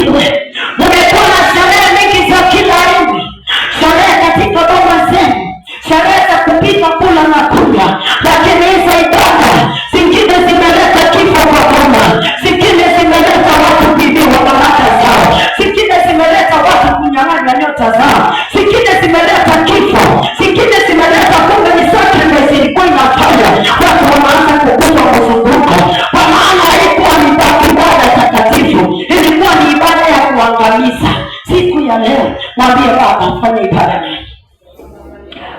asifiwe. Umekuwa na sherehe mingi za kila aina, sherehe katika boma zenu, sherehe za kupika, kula na kunywa, lakini hizo ibada zingine zimeleta kifo kwa boma, zingine zimeleta watu kuibiwa baraka zao, zingine zimeleta watu kunyang'anywa nyota zao, zingine zimeleta kifo, zingine zimeleta kumbe ni sacrifice ilikuwa inafanya watu wanaanza kukufa kuzunguka, kwa maana haikuwa ni ibada takatifu, ilikuwa ni ibada ya kuangamiza. Siku ya leo mwambie Baba, fanya ibada nani?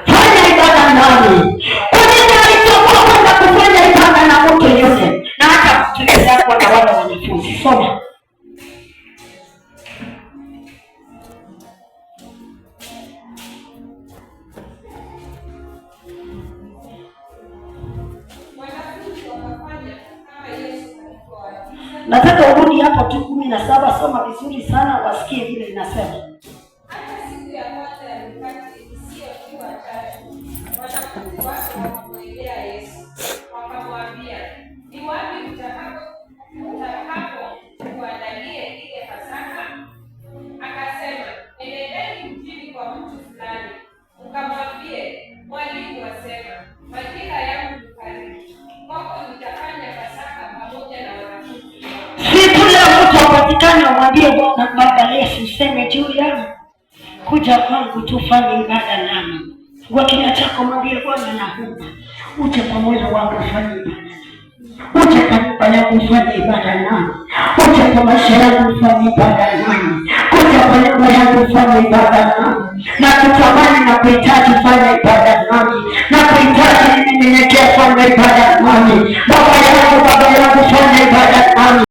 Fanya ibada nani? Kwa nini alichokuwa kwenda kufanya ibada na mtu yote na hata kutuliza kwa na wale wanafunzi? Soma. Nataka urudi hapo tu 17, soma vizuri sana wasikie vile inasema. Hata siku ya kwanza ya mikate isiyotiwa chachu, wanafunzi wake wakamwendea Yesu, wakamwambia, ni wapi mtakapo tuandalie ile Pasaka? Akasema, enendeni mjini kwa mtu fulani, mkamwambie, mwalimu asema, majira yangu ni karibu, kwako nitafanya Pasaka pamoja na wanafunzi. Siku leo mtu apatikane amwambie Bwana Baba Yesu, useme juu yangu, kuja kwangu tufanye ibada nami. Kwa kinywa chako mwambie Bwana, naomba uje kwa moyo wangu ufanye ibada nami, uje kwa nyumba yangu ufanye ibada nami, uje kwa maisha yangu ufanye ibada nami, uje kwa nyumba yangu ufanye ibada nami, na kutamani na kuhitaji fanya ibada